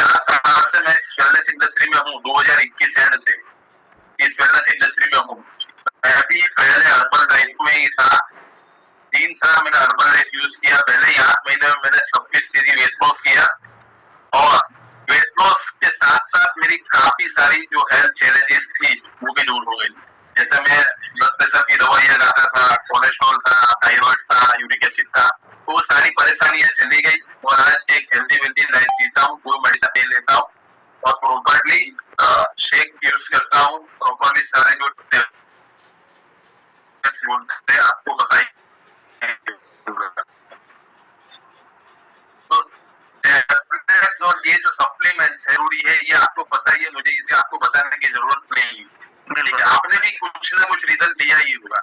4 साल से मैं इस वेलनेस इंडस्ट्री में हूँ, 2021 एंड से इस वेलनेस इंडस्ट्री में हूँ। मैं भी पहले हर्बल लाइफ में ही था, 3 साल मैंने हर्बल लाइफ यूज किया। पहले ही 8 महीने में मैंने 26 केजी वेट लॉस किया, और वेट लॉस के साथ साथ मेरी काफी सारी जो हेल्थ चैलेंजेस थी वो भी दूर हो गई। जैसे मैं ब्लड प्रेशर की दवाइयां खाता था, कोलेस्ट्रॉल था, थायराइड था, यूरिक एसिड था, तो वो सारी परेशानियां चली गई और आज एक हेल्दी वेल्दी लाइफ जीता हूँ। कोई मेडिसिन नहीं लेता हूँ और प्रॉपरली शेक यूज करता हूँ, प्रॉपरली सारे जो आपको बताइए। तो और ये जो सप्लीमेंट्स है जरूरी है, ये आपको पता ही है, मुझे इसे आपको बताने की जरूरत नहीं है। ठीक है, आपने भी कुछ ना कुछ रिजल्ट दिया ही होगा।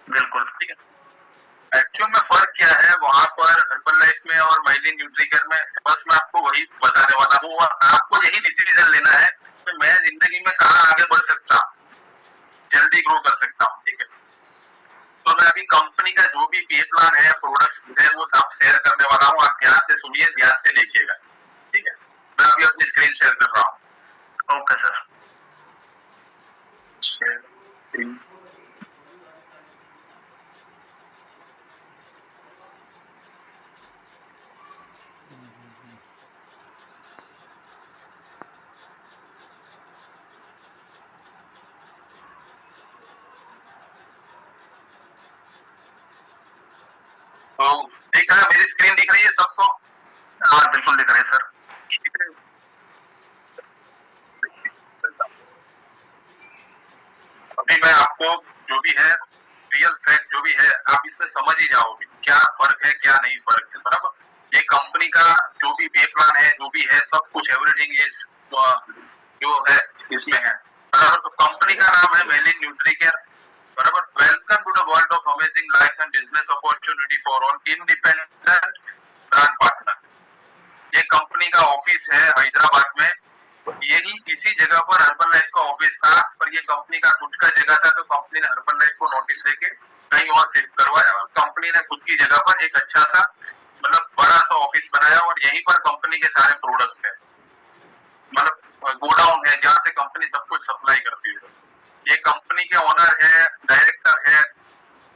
बिल्कुल, ठीक है। एक्चुअल में फर्क क्या है वहां पर हर्बल लाइफ में और माइलिन न्यूट्रीकेयर में, बस मैं आपको वही बताने वाला हूँ। आपको यही डिसीजन लेना है कि मैं जिंदगी में कहाँ आगे बढ़ सकता हूँ, जल्दी ग्रो कर सकता हूँ। ठीक है, तो मैं अभी कंपनी का जो भी पे प्लान है, प्रोडक्ट्स है, वो सब शेयर करने वाला हूँ। आप ध्यान से सुनिए, ध्यान से देखिएगा। ठीक है, मैं अभी अपनी स्क्रीन शेयर कर रहा हूँ। Okay sir. तो ठीक है, मेरी स्क्रीन दिख रही है सबको? हाँ बिल्कुल दिख रही है सर। ठीक है, अभी मैं आपको जो भी है रियल फैक्ट जो भी है आप इसमें समझ ही जाओगे क्या फर्क है, क्या नहीं फर्क है। बराबर, ये कंपनी का जो भी पे प्लान है, जो भी है, सब कुछ एवरीथिंग इज जो है इसमें है। बराबर, तो कंपनी का नाम है मेलिन न्यूट्रीकेयर। बराबर, welcome to the world of amazing life and business opportunity for all independent brand partner. ये कंपनी का ऑफिस है हैदराबाद में। यही इसी जगह पर हर्बल लाइफ का ऑफिस था, पर ये कंपनी का खुद का जगह था, तो कंपनी ने हर्बल लाइफ को नोटिस देके कहीं और शिफ्ट करवाया और कंपनी ने खुद की जगह पर एक अच्छा सा मतलब बड़ा सा ऑफिस बनाया और यहीं पर कंपनी के सारे प्रोडक्ट्स है, मतलब गोडाउन है जहाँ से कंपनी सब कुछ सप्लाई करती है। ये कंपनी के ओनर है, डायरेक्टर है,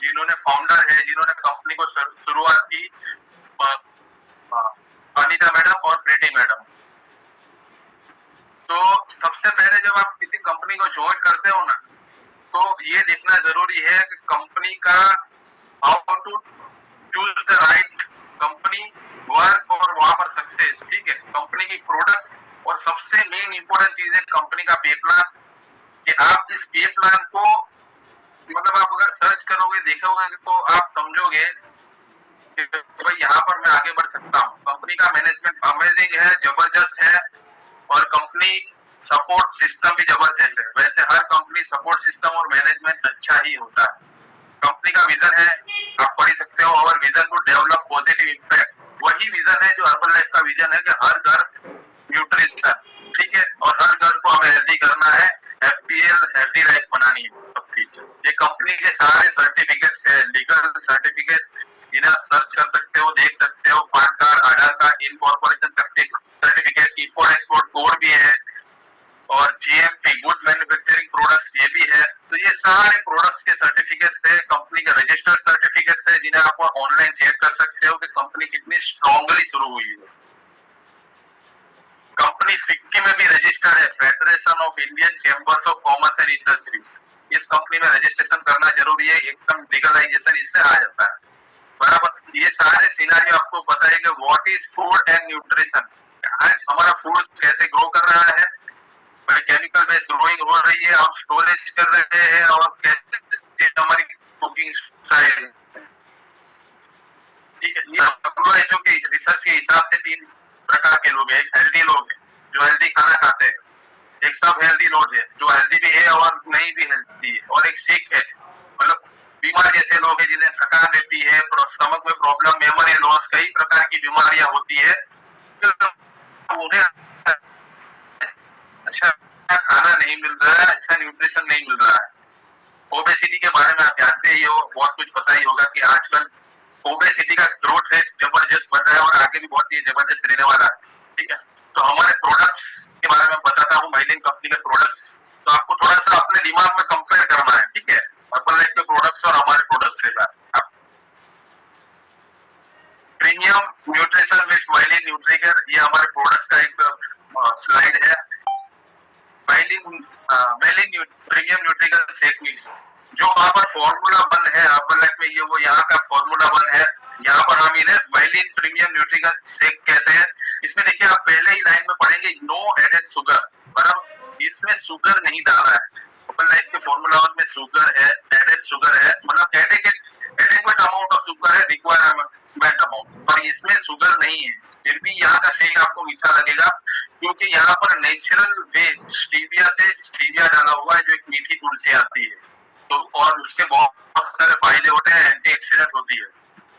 जिन्होंने फाउंडर है, जिन्होंने कंपनी को शुरुआत की, अनीता मैडम और प्रीति मैडम। तो सबसे पहले जब आप किसी कंपनी को ज्वाइन करते हो ना, तो ये देखना जरूरी है कि कंपनी का how to choose the right company, work और वहां पर सक्सेस। ठीक है, कंपनी की प्रोडक्ट और सबसे मेन इंपॉर्टेंट चीज है कंपनी का पे प्लान, कि आप इस पे प्लान को मतलब आप अगर सर्च करोगे, देखोगे, तो आप समझोगे कि भाई यहाँ पर मैं आगे बढ़ सकता हूँ। कंपनी का मैनेजमेंट अमेजिंग है, जबरदस्त है, और कंपनी सपोर्ट सिस्टम भी जबरदस्त है। वैसे हर कंपनी सपोर्ट सिस्टम और मैनेजमेंट अच्छा ही होता है। कंपनी का विजन है, आप पढ़ सकते हो, और vision to develop positive impact. वही विजन है जो हर्बल लाइफ का विजन है कि हर घर न्यूट्रिशन, ठीक है, और हर घर को हमें हेल्दी करना है, एफपीएल हेल्दी लाइफ बनानी है सबकी। ये कंपनी के सारे सर्टिफिकेट्स है, लीगल सर्टिफिकेट, जिन्हें आप सर्च कर सकते हो, देख सकते हो। PAN card, Aadhaar card, incorporation certificate, import export code भी है, और जीएमपी गुड मैन्युफैक्चरिंग प्रोडक्ट्स ये भी है। तो ये सारे प्रोडक्ट्स के सर्टिफिकेट्स है, कंपनी के रजिस्टर्ड सर्टिफिकेट्स है, जिन्हें आप ऑनलाइन चेक कर सकते हो कि कंपनी कितनी स्ट्रांगली शुरू हुई है। कंपनी फिक्की में भी रजिस्टर्ड है, federation of Indian chambers of commerce and industries. इस कंपनी में रजिस्ट्रेशन करना जरूरी है, एकदम लीगलाइजेशन इससे आ जाता है। बराबर, ये सारे सिनेरियो आपको पता है कि what is food and nutrition. आज हमारा फूड कैसे ग्रो कर रहा है, केमिकल बेस्ड ग्रोइंग हो रही है, हम स्टोरेज कर रहे हैं, और कैसे हमारी कुकिंग स्टाइल। ठीक है, WHO की रिसर्च के हिसाब से 3 प्रकार के लोग हैं। एक हेल्दी लोग हैं जो हेल्दी खाना खाते हैं, एक सब हेल्दी लोग हैं जो हेल्दी भी है और नहीं भी हेल्दी है, और एक सिक है, मतलब बीमार जैसे लोग हैं जिन्हें थकान रहती है, स्टमक में प्रॉब्लम, मेमोरी लॉस, कई प्रकार की बीमारियां होती है, तो उन्हें अच्छा खाना नहीं मिल रहा है, अच्छा न्यूट्रिशन नहीं मिल रहा है। ओबेसिटी के बारे में आप जानते ही हो, बहुत कुछ पता ही होगा कि आजकल ओबेसिटी का ग्रोथ रेट जबरदस्त बढ़ रहा है और आगे भी बहुत ही जबरदस्त रहने वाला है। ठीक है, तो हमारे प्रोडक्ट न्यूट्रिशन शेक मिक्स, जो वहाँ पर फॉर्मूला 1 है हर्बल लाइफ में, ये वो यहाँ का फॉर्मूला 1 है। यहाँ पर हम इन्हें माइलिन प्रीमियम न्यूट्रिशन शेक कहते हैं। इसमें देखिए आप पहले ही लाइन में पढ़ेंगे नो एडेड शुगर, बराबर, इसमें शुगर नहीं डाला है। हर्बल लाइफ के फॉर्मूला 1 में शुगर है, एडेड शुगर है, मतलब एडेक्वेट अमाउंट ऑफ शुगर है, रिक्वायरमेंट अमाउंट, पर इसमें शुगर नहीं है। फिर भी यहाँ का शेक आपको मीठा लगेगा क्योंकि यहाँ पर नेचुरल वे स्टीविया से स्टीविया डाला हुआ है, जो एक मीठी तुलसी आती है, तो और उसके बहुत सारे फायदे होते हैं, एंटीऑक्सीडेंट होती है,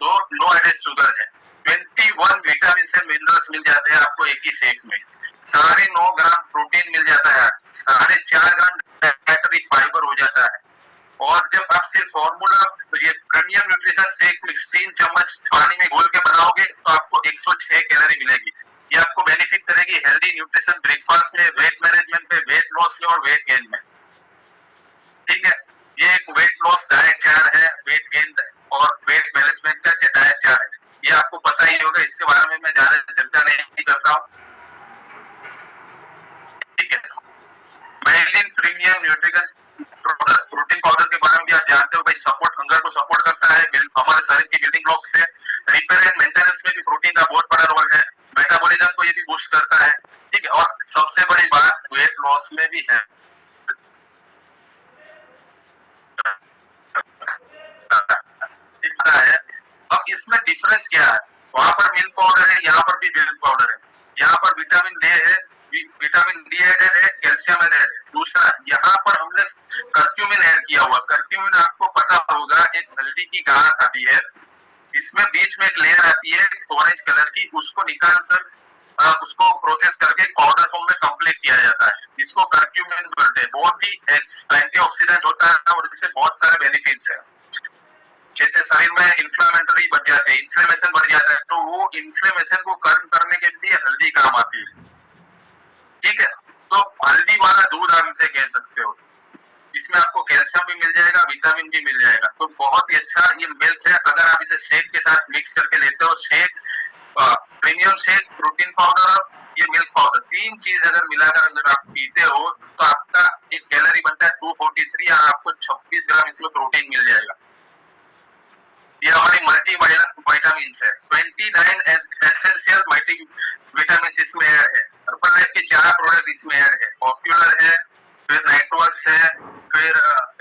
तो नो एडेड शुगर है। 21 विटामिन से मिनरल्स मिल जाते हैं आपको एक ही शेक में, 9.5 ग्राम प्रोटीन मिल जाता है, 4.5 ग्राम डाइटरी फाइबर हो जाता है। और जब आप सिर्फ फॉर्मूला ये प्रीमियम न्यूट्रिशन शेक मिक्स 3 चम्मच पानी में घोल के बनाओगे तो आपको 106 कैलोरी मिलेगी। ये आपको बेनिफिट करेगी हेल्दी न्यूट्रिशन ब्रेकफास्ट में, वेट मैनेजमेंट में, वेट लॉस में और वेट गेन में। ठीक है, ये एक वेट लॉस डाइट चार्ट है, वेट गेन और वेट मैनेजमेंट का डाइट चार्ट है, ये आपको पता ही होगा, इसके बारे में मैं ज्यादा चर्चा नहीं करता हूँ। ठीक है, myelin premium nutrition protein powder के बारे में भी आप जानते हो भाई, सपोर्ट हंगर को सपोर्ट करता है, हमारे शरीर की बिल्डिंग ब्लॉक्स है, रिपेयर एंड मेंटेनेंस में भी प्रोटीन का बहुत बड़ा रोल है, मेटाबॉलिज्म को ये भी बूस्ट करता है। ठीक है, और सबसे बड़ी बात वेट लॉस में भी है। है अब इसमें डिफरेंस क्या है, वहां पर मिल्क पाउडर है, यहाँ पर भी मिल्क पाउडर है, यहाँ पर विटामिन डी है, विटामिन डी एडेड है, कैल्शियम एडेड है। दूसरा यहाँ पर हमने कर्क्यूमिन ऐड किया हुआ, कर्क्यूमिन आपको पता होगा एक हल्दी की घास आती है, इसमें बीच में एक लेयर आती है ऑरेंज कलर की, उसको निकाल कर उसको प्रोसेस करके पाउडर फॉर्म में कंप्लीट किया जाता है, इसको कर्क्यूमिन बोलते हैं। बहुत ही एंटीऑक्सीडेंट होता है और इससे बहुत सारे बेनिफिट्स है, जैसे शरीर में इन्फ्लेमेटरी बढ़ जाते हैं, इन्फ्लेमेशन बढ़ जाता है, तो वो इन्फ्लेमेशन को कम करने के लिए हल्दी काम आती है। ठीक है, तो हल्दी वाला दूध आप इसे कह सकते हो, इसमें आपको कैल्शियम भी मिल जाएगा, विटामिन भी मिल जाएगा, तो बहुत ही अच्छा ये मिल्क है। अगर आप इसे शेक के साथ मिक्स करके लेते हो, shake, premium shake, protein powder और ये मिल्क पाउडर, 3 चीज अगर मिलाकर अगर आप पीते हो तो आपका एक कैलोरी बनता है 243 और आपको 26 ग्राम इसमें प्रोटीन मिल जाएगा। ये हमारी मल्टी विटामिन है, 29 एसेंशियल मल्टी विटामिन इसमें ऐड है। हर्बल लाइफ के 4 प्रोडक्ट इसमें ऐड है, पॉपुलर है, फिर नाइट्रोवर्क्स है, फिर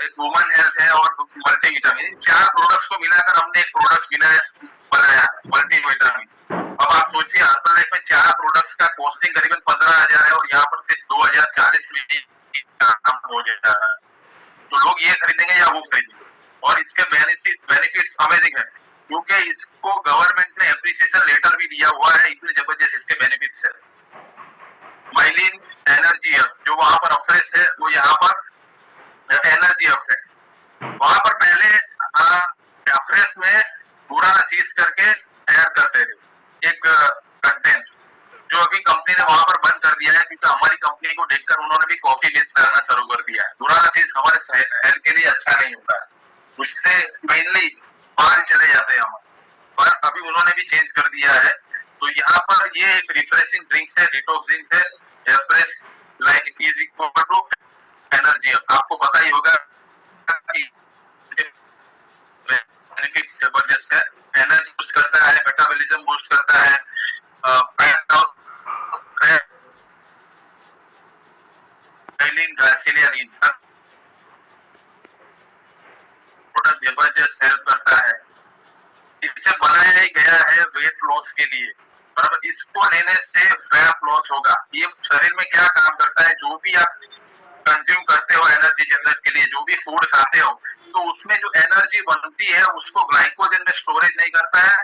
एक वुमन हेल्थ है और मल्टी विटामिन। इन 4 प्रोडक्ट्स को मिलाकर हमने एक प्रोडक्ट बनाया है मल्टी विटामिन। अब आप सोचिए हर्बल लाइफ में 4 प्रोडक्ट्स का कॉस्टिंग करीबन 15,000 है और यहाँ पर सिर्फ 2040 में काम हो जाता है, तो लोग ये खरीदेंगे या वो खरीदेंगे। और इसके बेनिफिट्स अमेजिंग है, क्योंकि इसको गवर्नमेंट ने एप्रिसिएशन लेटर भी दिया हुआ है, इतने जबरदस्त इसके बेनिफिट्स है। माइलिन एनर्जी हब, जो वहां पर अफ्रेश है वो यहाँ पर एनर्जी हब है। वहां पर पहले अफ्रेश में पूरा चीज करके तैयार करते थे एक कंटेंट, जो अभी कंपनी ने वहां पर बंद कर दिया है, क्योंकि हमारी कंपनी को देखकर उन्होंने भी कॉफी मिक्स करना शुरू कर दिया है। पुराना चीज हमारे हेल्थ के लिए अच्छा नहीं होता है, उससे मेनली बाहर चले जाते हैं हम, पर अभी उन्होंने भी चेंज कर दिया है। तो यहाँ पर ये एक रिफ्रेशिंग ड्रिंक्स है, डिटॉक्स ड्रिंक्स है, fresh like is equal to energy. आपको पता ही होगा बेनिफिट्स जबरदस्त है, एनर्जी बूस्ट करता है, मेटाबॉलिज्म बूस्ट करता है, जबरदस्त हेल्प करता है। इससे बनाया गया है वेट लॉस के लिए, बराबर, इसको लेने से फैट लॉस होगा। ये शरीर में क्या काम करता है, जो भी आप कंज्यूम करते हो एनर्जी जनरेट के लिए, जो भी फूड खाते हो, तो उसमें जो एनर्जी बनती है उसको ग्लाइकोजन में स्टोरेज नहीं करता है,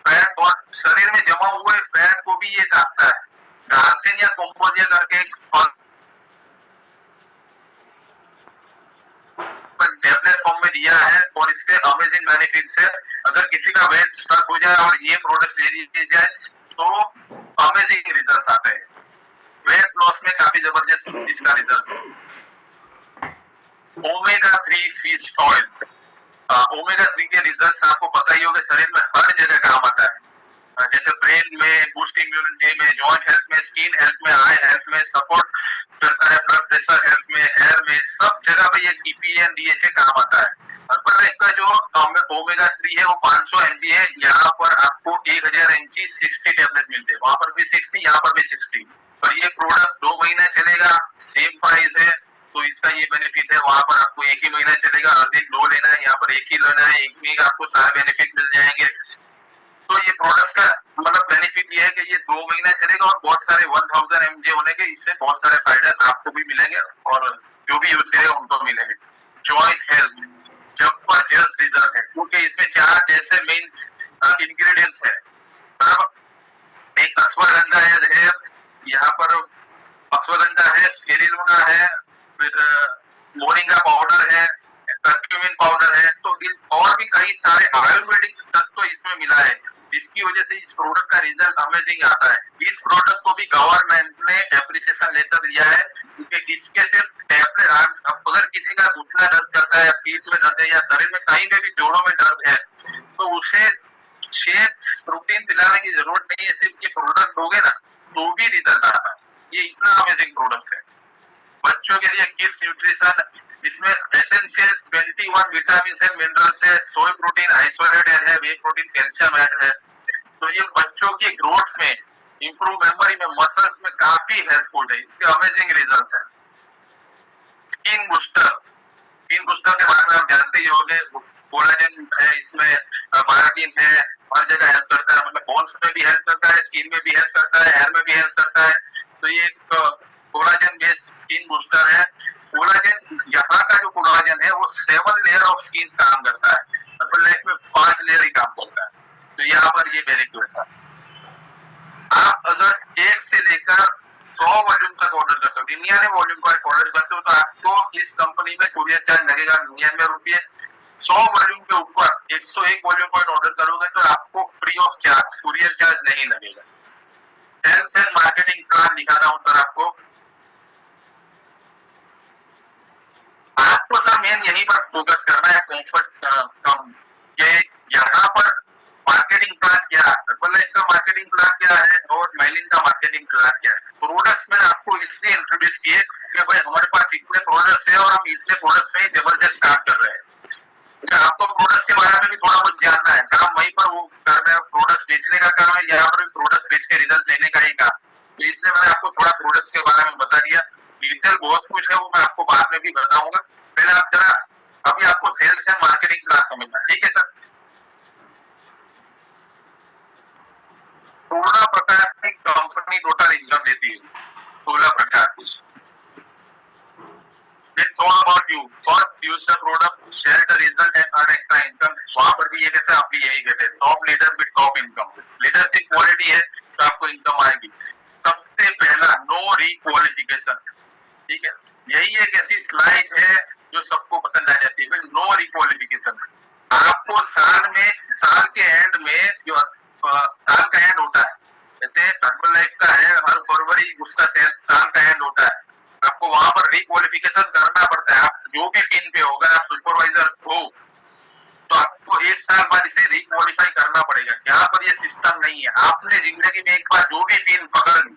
फैट, और शरीर में जमा हुए फैट को भी ये काटता है। घासिन या कंपोजिया करके एक टैबलेट फॉर्म में दिया है और इसके अमेजिंग बेनिफिट्स है। अगर किसी का वेट स्टक हो जाए और ये प्रोडक्ट ले ली जाए तो अमेजिंग रिजल्ट आते हैं, वेट लॉस में काफी जबरदस्त इसका result. Omega 3 fish oil, omega 3 के रिजल्ट आपको पता ही होगा, शरीर में हर जगह काम आता है, जैसे ब्रेन में, बूस्ट इम्यूनिटी में, जॉइंट हेल्थ में, स्किन हेल्थ में, आई हेल्थ में सपोर्ट करता है, ब्लड प्रेशर हेल्थ में, हेयर में, सब जगह पे ये EPA एंड DHA काम आता है। पर इसका जो ओमेगा 3 है वो 500 mg है, यहाँ पर आपको 1000 mg 60 टेबलेट मिलते हैं, वहां पर भी 60, यहाँ पर भी 60। पर ये प्रोडक्ट 2 महीने चलेगा, सेम प्राइस है, तो इसका ये बेनिफिट है। वहां पर आपको 1 ही महीना चलेगा, हर दिन 2 लेना है, यहाँ पर 1 ही लेना है, एक में आपको सारे बेनिफिट मिल जाएंगे। तो ये प्रोडक्ट का मतलब बेनिफिट ये है कि ये 2 महीना चलेगा और बहुत सारे 1000 mg होने के इससे बहुत सारे फायदे आपको भी मिलेंगे और जो भी यूज करेगा उनको मिलेंगे। जॉइंट हेल्थ जबरदस्त रिजल्ट है, क्योंकि इसमें 4 ऐसे मेन इंग्रेडिएंट्स है। बराबर, एक अश्वगंधा है, यहाँ पर अश्वगंधा है, स्पिरुलिना है, फिर मोरिंगा पाउडर है, कर्क्यूमिन पाउडर है, तो इन और भी कई सारे आयुर्वेदिक तत्व इसमें मिला है, जिसकी वजह से इस प्रोडक्ट का रिजल्ट अमेजिंग आता है। इस प्रोडक्ट को भी गवर्नमेंट ने एप्रिसिएशन लेटर दिया है, क्योंकि इसके सिर्फ टैबलेट, अगर किसी का घुटना दर्द करता है, पीठ में दर्द है या शरीर में कहीं पे भी जोड़ों में दर्द है, तो उसे शेक प्रोटीन पिलाने की जरूरत नहीं है, सिर्फ ये प्रोडक्ट दोगे ना तो भी रिजल्ट आता है। ये इतना अमेजिंग प्रोडक्ट है। बच्चों के लिए किड्स न्यूट्रिशन, इसमें एसेंशियल 21 विटामिन एंड मिनरल्स है, सोय प्रोटीन आइसोलेटेड है, वे प्रोटीन कैल्शियम ऐड है, तो ये बच्चों की ग्रोथ में, इंप्रूव मेमोरी में, मसल्स में काफी हेल्पफुल है। इसके अमेजिंग रिजल्ट्स है। स्किन बूस्टर के बारे में आप जानते ही होंगे, कोलाजन है इसमें, बायोटिन है, हर जगह हेल्प करता है, मतलब बोन्स में भी हेल्प करता है, स्किन में भी हेल्प करता है, हेयर में भी हेल्प करता है। तो ये कोलाजन बेस्ड स्किन बूस्टर है। कोलाजन, यहाँ का जो कोलाजन है वो 7 लेयर ऑफ स्किन काम करता है, मतलब लाइफ में 5 लेयर ही काम करता है। तो यहाँ पर ये बेनिफिट है। आप अगर 1 से लेकर 100 वॉल्यूम तक ऑर्डर करते हो, 99 वॉल्यूम का ऑर्डर करते हो, तो आपको इस कंपनी में कुरियर चार्ज लगेगा 99 रुपये। 100 वॉल्यूम के ऊपर 101 वॉल्यूम का ऑर्डर करोगे तो आपको free of charge courier charge नहीं लगेगा। सेल्स एंड मार्केटिंग प्लान लिखा रहा हूं सर आपको सर मेन यहीं पर फोकस करना है, कंफर्ट कम। ये यहाँ पर मार्केटिंग प्लान क्या है, मतलब इसका मार्केटिंग प्लान क्या है और माइलिन का मार्केटिंग प्लान क्या है। प्रोडक्ट्स में आपको इसलिए इंट्रोड्यूस किए कि भाई हमारे पास इतने प्रोडक्ट्स है और हम इतने प्रोडक्ट्स में जबरदस्त काम कर रहे हैं। आपको प्रोडक्ट के बारे में भी थोड़ा बहुत जानना है, काम वहीं पर वो कर रहे हैं, प्रोडक्ट बेचने का काम है, यहाँ पर भी प्रोडक्ट बेच के रिजल्ट लेने का ही काम। तो इसलिए मैंने आपको थोड़ा प्रोडक्ट्स के बारे में बता दिया। डिटेल बहुत कुछ है, वो मैं आपको बाद में भी बताऊंगा। पहले आप जरा अभी आपको सेल्स एंड मार्केटिंग प्लान समझना, ठीक है सर। 16 प्रकार की कंपनी टोटल इनकम देती है, 16 प्रकार की। It's all about you. First, use the product, share the result and earn extra income. वहाँ पर भी ये कहते हैं, आप भी यही कहते हैं, top leader with top income. Leadership quality है तो आपको इनकम आएगी। सबसे पहला, नो रिक्वालिफिकेशन, ठीक है। यही एक ऐसी स्लाइड है जो सबको पसंद आ जाती है, नो रिक्वालिफिकेशन। आपको साल के एंड में जो साल का एंड होता है, जैसे हर्बल लाइफ का है, हर फरवरी उसका साल का एंड होता है, आपको वहां पर रिक्वालिफिकेशन करना पड़ता है। आप जो भी पिन पे होगा, आप सुपरवाइजर हो तो आपको 1 साल बाद इसे रिक्वालिफाई करना पड़ेगा। यहाँ पर ये सिस्टम नहीं है। आपने जिंदगी में एक बार जो भी पिन पकड़ ली,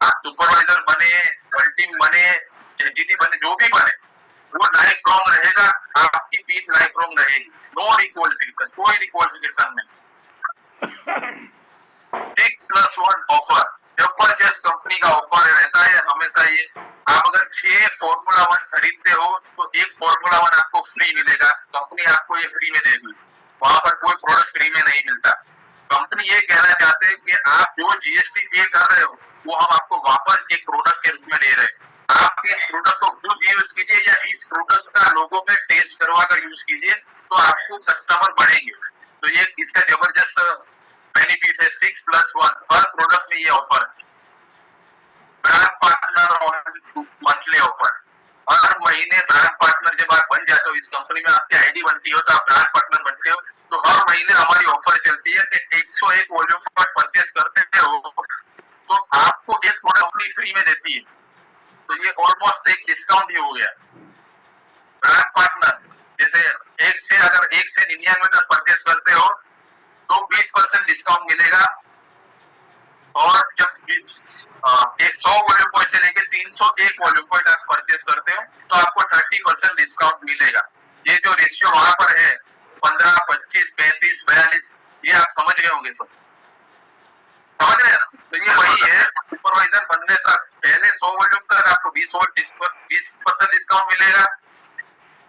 आप सुपरवाइजर बने, वर्ल्ड बने, एजीटी बने, जो भी बने, वो लाइफ लॉन्ग रहेगा, आपकी पिन लाइफ लॉन्ग रहेगी। नो रिक्वालिफिकेशन, कोई रिक्वालिफिकेशन नहीं। 6+1 ऑफर, जबरदस्त कंपनी का ऑफर रहता है हमेशा। ये आप अगर 6 फॉर्मूला 1 खरीदते हो तो एक फॉर्मूला 1 आपको फ्री मिलेगा। कंपनी आपको ये फ्री में देगी, वहां पर कोई प्रोडक्ट फ्री में नहीं मिलता। कंपनी ये कहना चाहते हैं कि आप जो GST पे कर रहे हो वो हम आपको वापस एक प्रोडक्ट के रूप में दे रहे हैं। आप इस प्रोडक्ट को खुद यूज कीजिए या इस प्रोडक्ट का लोगों पे टेस्ट करवा कर यूज कीजिए, तो आपको कस्टमर बढ़ेंगे। तो ये इसका जबरदस्त बेनिफिट है। 6+1 हर प्रोडक्ट में ये ऑफर है। ब्रांड पार्टनर मंथली ऑफर, हर महीने ब्रांड पार्टनर जब आप बन जाते हो, इस कंपनी में आपकी आईडी बनती हो तो आप ब्रांड पार्टनर बनते हो, तो हर महीने हमारी ऑफर चलती है कि 101 वॉल्यूम पर परचेस करते हो तो आपको एक प्रोडक्ट अपनी फ्री में देती है। तो ये ऑलमोस्ट एक डिस्काउंट ही हो गया। ब्रांड पार्टनर जैसे अगर 1 से 99 तक परचेस करते हो तो 20% डिस्काउंट मिलेगा और जब एक 100 वॉल्यूम पॉइंट से लेके 301 वॉल्यूम पॉइंट आप परचेज करते हो तो आपको 30% डिस्काउंट मिलेगा। ये जो रेशियो वहां पर है 15, 25, 35, 42, ये आप समझ गए होंगे सब, समझ रहे हैं ना? तो ये वही है सुपरवाइजर बनने तक। पहले 100 वॉल्यूम तक आपको 20% डिस्काउंट मिलेगा।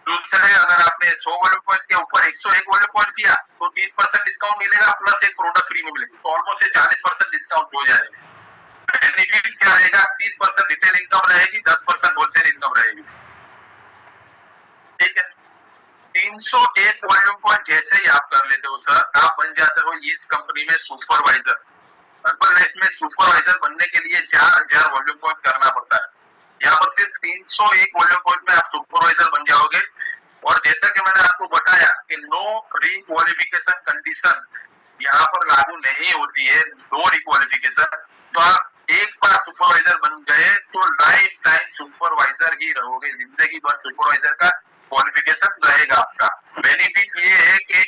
दूसरे अगर आपने 100 वॉल्यूम पॉइंट के ऊपर 101 वॉल्यूम पॉइंट किया तो 30% डिस्काउंट मिलेगा प्लस एक प्रोडक्ट फ्री में मिलेगा, तो ऑलमोस्ट 40% डिस्काउंट हो जाएगा। बेनिफिट क्या रहेगा? 30% रिटेल इनकम रहेगी, 10% होलसेल इनकम रहेगी। ठीक है। 301 वॉल्यूम पॉइंट जैसे ही आप कर लेते हो सर, आप बन जाते हो इस कंपनी में सुपरवाइजर। अर्बन लाइफ में सुपरवाइजर बनने के लिए 4000 वॉल्यूम पॉइंट करना पड़ता है। यहाँ पर सिर्फ 301 वॉल्यूम पॉइंट में आप सुपरवाइजर बन जाओगे। और जैसा कि मैंने आपको बताया कि नो रिक्वालिफिकेशन कंडीशन यहाँ पर लागू नहीं होती है, नो रिक्वालिफिकेशन। तो आप एक बार सुपरवाइजर बन गए तो लाइफ टाइम सुपरवाइजर ही रहोगे, जिंदगी भर सुपरवाइजर का क्वालिफिकेशन रहेगा आपका। बेनिफिट ये है कि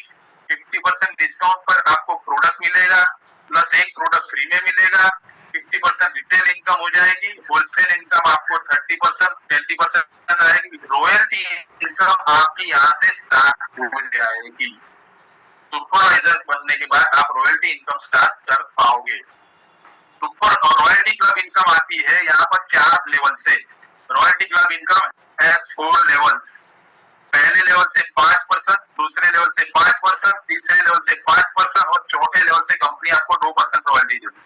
50% डिस्काउंट पर आपको प्रोडक्ट मिलेगा, प्लस एक प्रोडक्ट फ्री में मिलेगा, 50% रिटेल इनकम हो जाएगी, होलसेल इनकम आपको 30%, 20% आएगी, रॉयल्टी इनकम आपकी यहाँ से स्टार्ट हो जाएगी। सुपरवाइजर बनने के बाद आप रॉयल्टी इनकम स्टार्ट कर पाओगे। सुपर रॉयल्टी क्लब इनकम आती है यहाँ पर 4 लेवल से। Royalty club income has 4 levels. पहले लेवल से 5%, दूसरे लेवल से 5%, तीसरे लेवल से 5% और चौथे लेवल से कंपनी आपको 2% रॉयल्टी देती।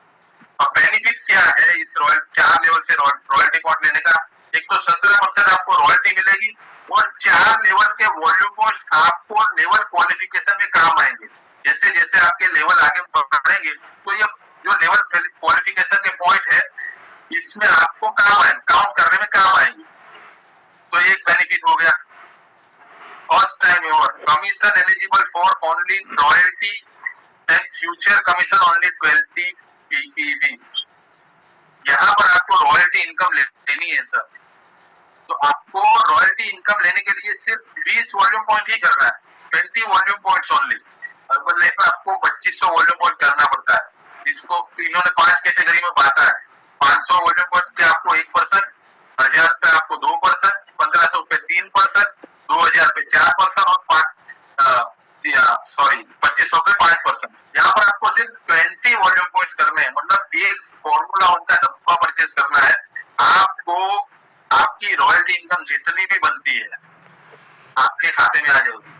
अब बेनिफिट क्या है इस 4 लेवल से रॉयल्टी पॉइंट लेने का? एक तो 17% आपको रॉयल्टी मिलेगी और 4 लेवल के वॉल्यूम पॉइंट्स आपको लेवल क्वालिफिकेशन में काम आएंगे। जैसे जैसे आपके लेवल आगे बढ़ेंगे तो ये जो लेवल क्वालिफिकेशन के पॉइंट है इसमें आपको काम आए, काउंट करने में काम आएंगे। तो ये एक बेनिफिट हो गया। First time your commission eligible for only royalty and future commission only 20 ppb। यहाँ पर आपको रॉयल्टी इनकम लेनी है सर, तो आपको रॉयल्टी इनकम लेने के लिए सिर्फ 20 वॉल्यूम पॉइंट ही करना है, 20 volume points only. Urban life में आपको 2500 वॉल्यूम पॉइंट करना पड़ता है, जिसको इन्होंने 5 कैटेगरी में बांटा है। 500 वॉल्यूम पॉइंट पे आपको 1%, 1000 पे आपको 2%, 1500 पे 3%, 2000 पे 4% और 2500 पे 5%। यहाँ पर आपको सिर्फ 20 वॉल्यूम पॉइंट्स करने हैं, मतलब एक फॉर्मूला उनका डब्बा परचेज करना है। आपको आपकी रॉयल्टी इनकम जितनी भी बनती है आपके खाते में आ जाएगी।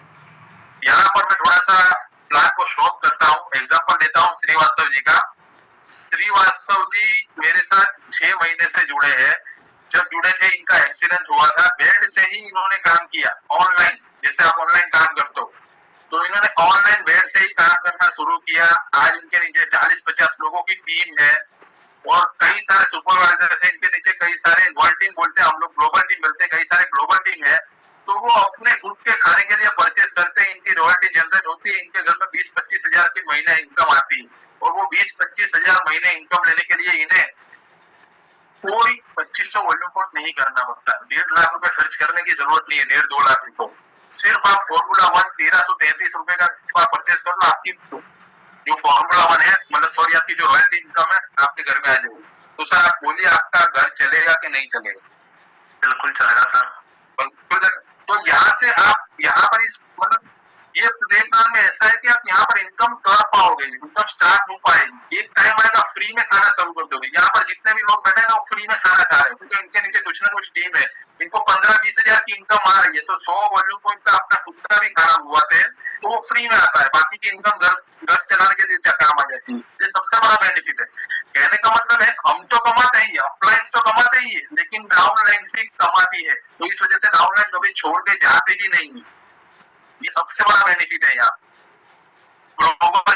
यहाँ पर मैं थोड़ा सा प्लान को शॉप करता हूँ, एग्जाम्पल देता हूँ श्रीवास्तव जी का। श्रीवास्तव जी मेरे साथ 6 महीने से जुड़े हैं। जब जुड़े थे इनका एक्सीडेंट हुआ था, बेड से ही इन्होंने काम किया ऑनलाइन, जैसे आप ऑनलाइन काम करते हो, तो इन्होंने ऑनलाइन बेड से ही काम करना शुरू किया। आज इनके नीचे 40-50 लोगों की टीम है और कई सारे सुपरवाइजर है इनके नीचे, कई सारे वर्ल्ड टीम बोलते हैं हम लोग, ग्लोबल टीम बोलते हैं, कई सारे ग्लोबल टीम है। तो वो अपने खुद के खाने के लिए परचेस करते हैं, इनकी रॉयल्टी जनरेट होती है, इनके घर में 20-25 हजार की महीने इनकम आती है। और वो 20-25 हजार महीने इनकम लेने के लिए इन्हें कोई 2500 वॉल्यूम पॉइंट नहीं करना पड़ता है, 1.5 लाख रुपए खर्च करने की जरूरत नहीं है, 1.5-2 लाख रुपए। सिर्फ आप फॉर्मूला 1 1333 रुपए का परचेस कर लो, आपकी जो फॉर्मूला 1 है, मतलब सॉरी आपकी जो रॉयल्टी इनकम है आपके घर में आ जाएगी। तो सर आप बोलिए आपका घर चलेगा कि नहीं चलेगा? बिल्कुल चलेगा सर। तो यहाँ से आप यहाँ पर इस मतलब ये प्लेटफॉर्म में ऐसा है कि आप यहाँ पर इनकम कर पाओगे, इनकम स्टार्ट हो पाएगी। एक टाइम आएगा फ्री में खाना चालू कर दोगे। यहाँ पर जितने भी लोग बैठे हैं वो फ्री में खाना खा रहे हैं, क्योंकि इनके नीचे कुछ ना कुछ टीम है, इनको 15-20 हजार की इनकम आ रही है। तो 100 वॉल्यूम पॉइंट का अपना खुद का भी खाना हुआ है तो वो फ्री में आता है, बाकी की इनकम घर चलाने के लिए काम आ जाती है। ये सबसे बड़ा बेनिफिट है। कहने का मतलब है हम तो कमाते ही, अपलाइंस तो कमाते ही है, लेकिन डाउनलाइन भी कमाती है, तो इस वजह से डाउनलाइन कभी छोड़ के जाते भी नहीं। ये सबसे बड़ा बेनिफिट है यहाँ। ग्लोबल